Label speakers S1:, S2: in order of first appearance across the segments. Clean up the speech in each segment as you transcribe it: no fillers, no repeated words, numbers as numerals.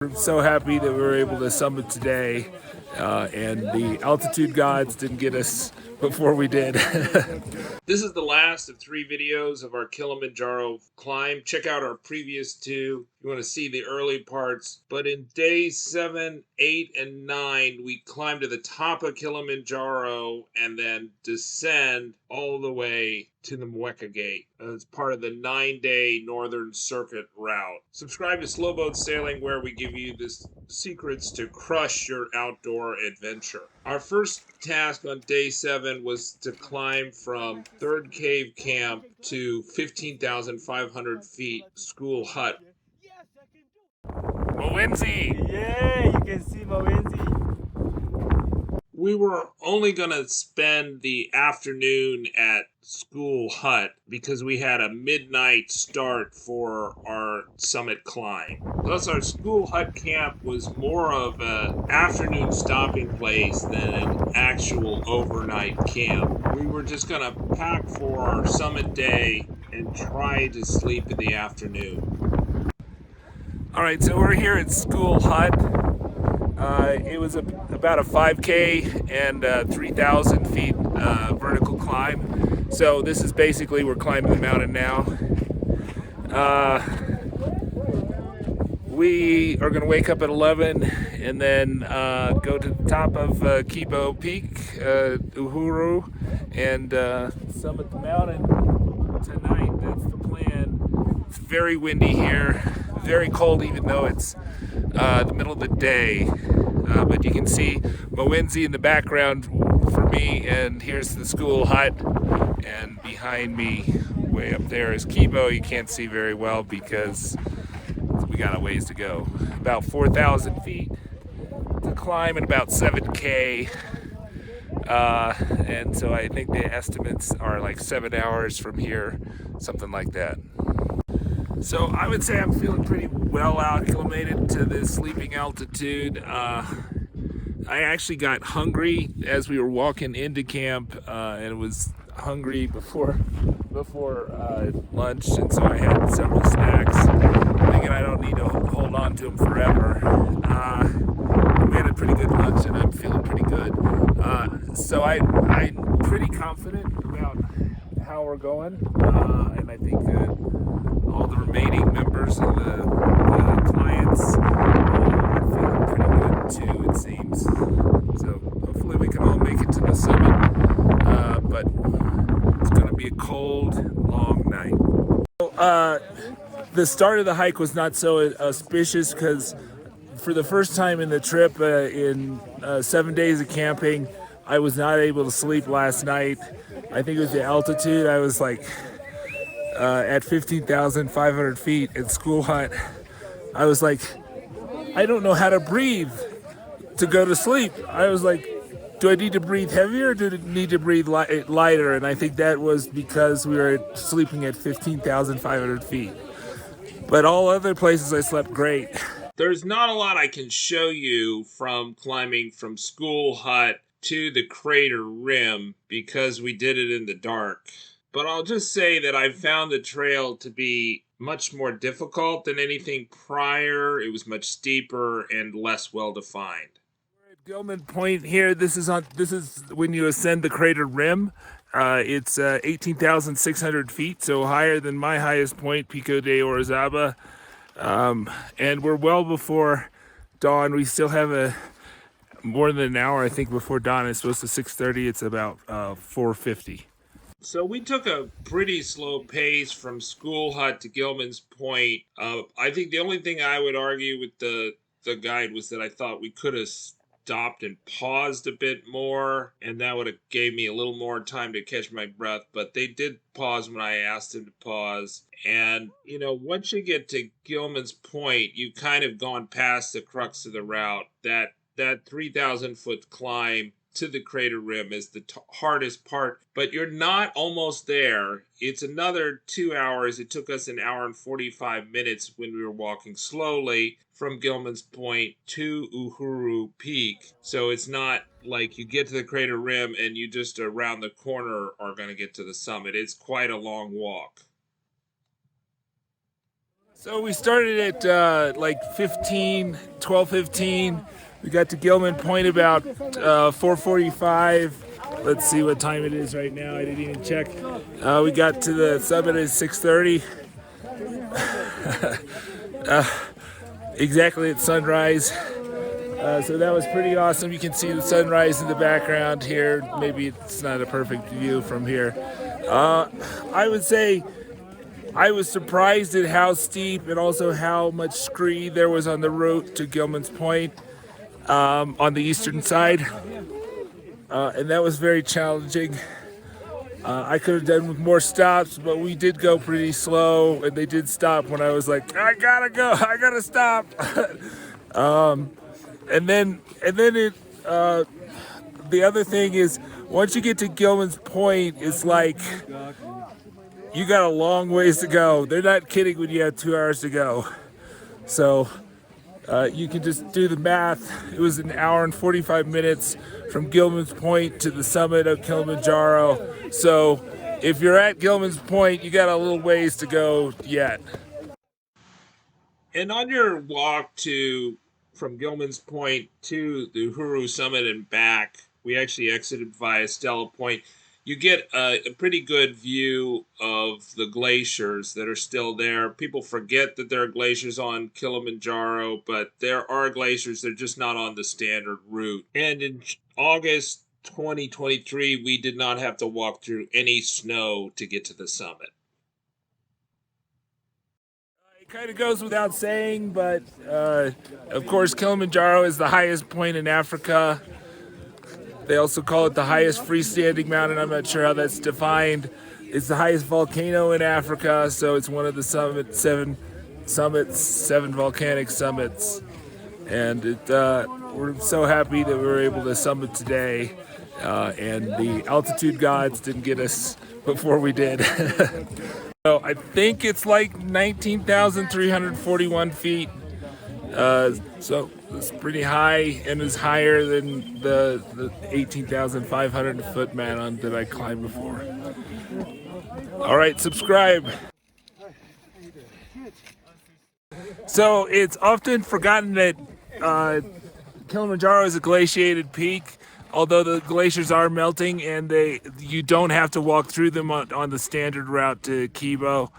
S1: We're so happy that we were able to summit today, and the altitude gods didn't get us before we did. This is the last of 3 videos of our Kilimanjaro climb. Check out our previous 2 if you want to see the early parts. But in days 7, 8, and 9, we climb to the top of Kilimanjaro and then descend all the way to the Mweka Gate. It's part of the 9-day Northern Circuit route. Subscribe to Slow Boat Sailing, where we give you the secrets to crush your outdoor adventure. Our first task on day 7 was to climb from 3rd Cave Camp to 15,500 feet School Hut. Mwenzi!
S2: Yeah, you can see Mwenzi.
S1: We were only going to spend the afternoon at School Hut because we had a midnight start for our summit climb. Thus, our School Hut camp was more of an afternoon stopping place than an actual overnight camp. We were just going to pack for our summit day and try to sleep in the afternoon. All right, so we're here at School Hut. It was about a 5K and 3,000 feet vertical climb. So this is basically, we're climbing the mountain now. We are going to wake up at 11 and then go to the top of Kibo Peak, Uhuru, and summit the mountain tonight. That's the plan. It's very windy here, very cold even though it's the middle of the day. But you can see Mwenzi in the background for me, and here's the School Hut, and behind me way up there is Kibo. You can't see very well because we got a ways to go. About 4,000 feet to climb and about 7K. And so I think the estimates are like 7 hours from here, something like that. So I would say I'm feeling pretty well acclimated to this sleeping altitude. I actually got hungry as we were walking into camp, and was hungry before lunch, and so I had several snacks, thinking I don't need to hold on to them forever. We had a pretty good lunch, and I'm feeling pretty good. So I'm pretty confident about how we're going, and I think that all the remaining members of the clients are feeling pretty good too, it seems. So hopefully we can all make it to the summit, but it's going to be a cold, long night. So, the start of the hike was not so auspicious because for the first time in the trip, in 7 days of camping, I was not able to sleep last night. I think it was the altitude. I was like at 15,500 feet at School Hut. I was like, I don't know how to breathe to go to sleep. I was like, do I need to breathe heavier or do I need to breathe lighter? And I think that was because we were sleeping at 15,500 feet. But all other places I slept great. There's not a lot I can show you from climbing from School Hut to the crater rim because we did it in the dark. But I'll just say that I found the trail to be much more difficult than anything prior. It was much steeper and less well defined. We're at Gilman Point here. This is when you ascend the crater rim. It's 18,600 feet, so higher than my highest point, Pico de Orizaba. And we're well before dawn. We still have more than an hour, I think, before dawn. It's supposed to 6:30. It's about 4:50. So we took a pretty slow pace from School Hut to Gilman's Point. I think the only thing I would argue with the guide was that I thought we could have stopped and paused a bit more, and that would have gave me a little more time to catch my breath. But they did pause when I asked them to pause. And, once you get to Gilman's Point, you've kind of gone past the crux of the route. That 3,000-foot climb to the crater rim is the hardest part, but you're not almost there. It's another 2 hours. It took us an hour and 45 minutes when we were walking slowly from Gilman's Point to Uhuru Peak. So it's not like you get to the crater rim and you just around the corner are going to get to the summit. It's quite a long walk. So we started at like 12:15. We got to Gilman Point about 4:45. Let's see what time it is right now. I didn't even check. We got to the summit at 6:30. Exactly at sunrise. So that was pretty awesome. You can see the sunrise in the background here. Maybe it's not a perfect view from here. I would say I was surprised at how steep and also how much scree there was on the route to Gilman's Point on the eastern side. And that was very challenging. I could have done with more stops, but we did go pretty slow, and they did stop when I was like, I gotta go, I gotta stop. And then the other thing is, once you get to Gilman's Point, it's like you got a long ways to go. They're not kidding when you have 2 hours to go. So you can just do the math. It was an hour and 45 minutes from Gilman's Point to the summit of Kilimanjaro. So if you're at Gilman's Point, you got a little ways to go yet. And on your walk from Gilman's Point to the Uhuru summit and back, we actually exited via Stella Point. You get a pretty good view of the glaciers that are still there. People forget that there are glaciers on Kilimanjaro, but there are glaciers. They're just not on the standard route. And in August 2023, we did not have to walk through any snow to get to the summit. It kind of goes without saying, but of course, Kilimanjaro is the highest point in Africa. They also call it the highest freestanding mountain. I'm not sure how that's defined. It's the highest volcano in Africa, so it's one of the seven volcanic summits. And we're so happy that we were able to summit today. And the altitude gods didn't get us before we did. So I think it's like 19,341 feet. So it's pretty high and is higher than the 18,500 foot mountain that I climbed before. All right, subscribe. So it's often forgotten that Kilimanjaro is a glaciated peak, although the glaciers are melting and you don't have to walk through them on the standard route to Kibo,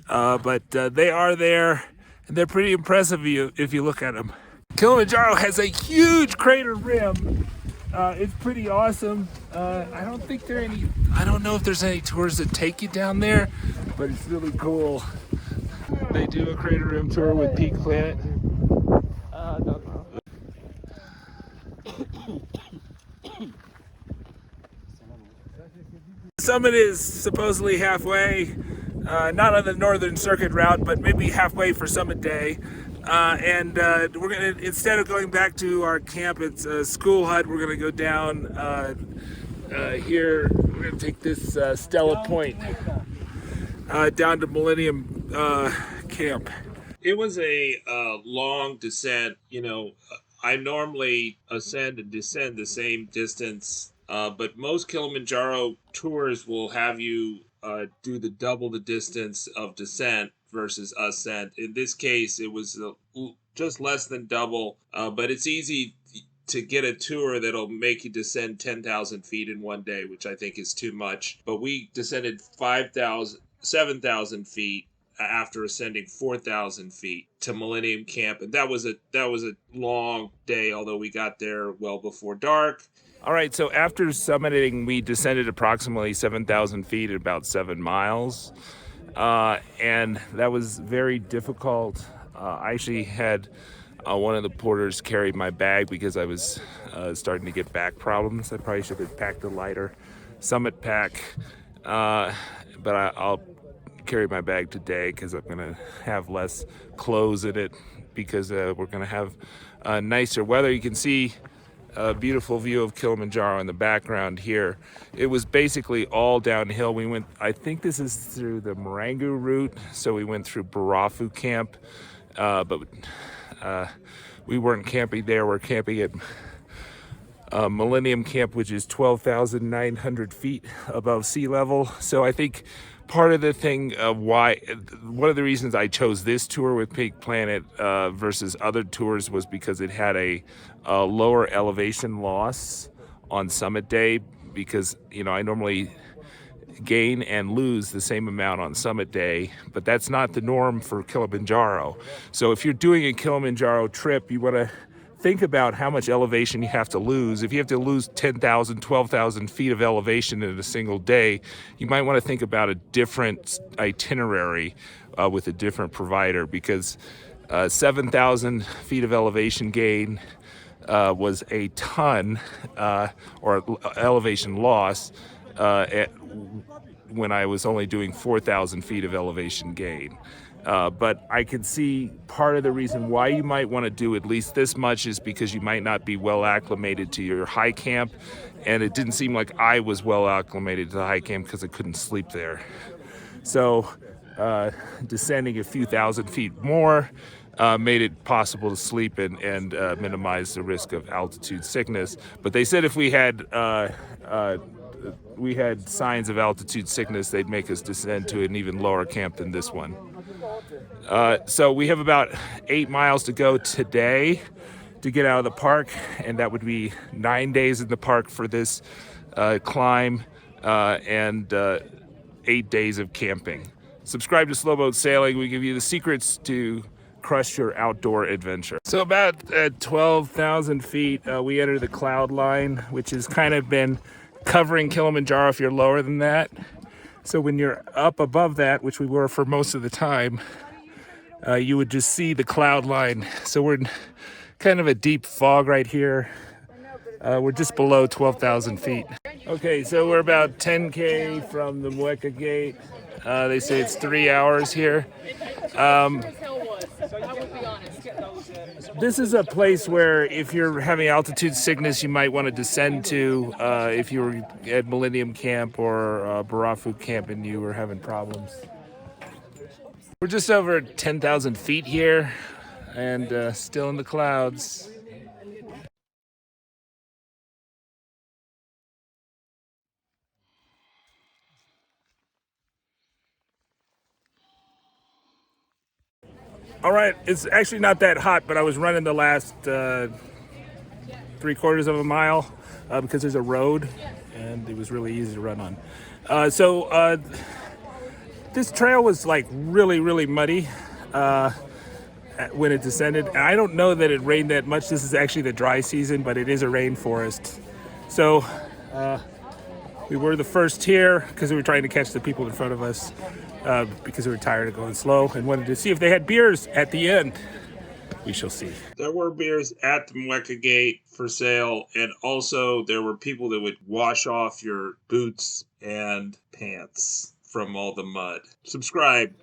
S1: but they are there. And they're pretty impressive if you look at them. Kilimanjaro has a huge crater rim. It's pretty awesome. I don't know if there's any tours that take you down there, but it's really cool. They do a crater rim tour with Peak Planet. The summit is supposedly halfway. Not on the Northern Circuit route, but maybe halfway for Summit Day. And we're gonna, instead of going back to our camp, it's a school hut, we're gonna go down here. We're gonna take this Stella Point down to Millennium Camp. It was a long descent. You know, I normally ascend and descend the same distance, but most Kilimanjaro tours will have you do double the distance of descent versus ascent. In this case, it was just less than double, but it's easy to get a tour that'll make you descend 10,000 feet in one day, which I think is too much. But we descended 7,000 feet after ascending 4,000 feet to Millennium Camp, and that was a long day, although we got there well before dark. All right, so after summiting, we descended approximately 7,000 feet at about 7 miles, and that was very difficult. I actually had one of the porters carry my bag because I was starting to get back problems. I probably should have packed a lighter summit pack, but I'll carry my bag today because I'm gonna have less clothes in it because we're gonna have nicer weather. You can see a beautiful view of Kilimanjaro in the background here. It was basically all downhill. We went, I think this is through the Marangu route, so we went through Barafu Camp, but we weren't camping there. We're camping at Millennium Camp, which is 12,900 feet above sea level. So I think part of the thing one of the reasons I chose this tour with Pink Planet versus other tours was because it had a lower elevation loss on summit day, because I normally gain and lose the same amount on summit day, but that's not the norm for Kilimanjaro. So if you're doing a Kilimanjaro trip, you want to think about how much elevation you have to lose. If you have to lose 10,000, 12,000 feet of elevation in a single day, you might want to think about a different itinerary with a different provider, because 7,000 feet of elevation gain was a ton, or elevation loss, when I was only doing 4,000 feet of elevation gain. But I can see part of the reason why you might want to do at least this much is because you might not be well acclimated to your high camp, and it didn't seem like I was well acclimated to the high camp because I couldn't sleep there. So descending a few thousand feet more made it possible to sleep and minimize the risk of altitude sickness. But they said if we had signs of altitude sickness, they'd make us descend to an even lower camp than this one. So we have about 8 miles to go today to get out of the park, and that would be 9 days in the park for this climb, and 8 days of camping. Subscribe to Slow Boat Sailing. We give you the secrets to crush your outdoor adventure. So about 12,000 feet, we enter the cloud line, which has kind of been covering Kilimanjaro if you're lower than that. So when you're up above that, which we were for most of the time, you would just see the cloud line. So we're in kind of a deep fog right here. We're just below 12,000 feet. Okay, so we're about 10K from the Mweka gate. They say it's 3 hours here. This is a place where if you're having altitude sickness, you might want to descend to if you were at Millennium Camp or Barafu Camp and you were having problems. We're just over 10,000 feet here and still in the clouds. All right, it's actually not that hot, but I was running the last 3/4 of a mile because there's a road and it was really easy to run on. So this trail was like really muddy when it descended. And I don't know that it rained that much. This is actually the dry season, but it is a rainforest. So we were the first here because we were trying to catch the people in front of us because we were tired of going slow and wanted to see if they had beers at the end. We shall see. There were beers at the Mweka gate for sale, and also there were people that would wash off your boots and pants from all the mud. Subscribe.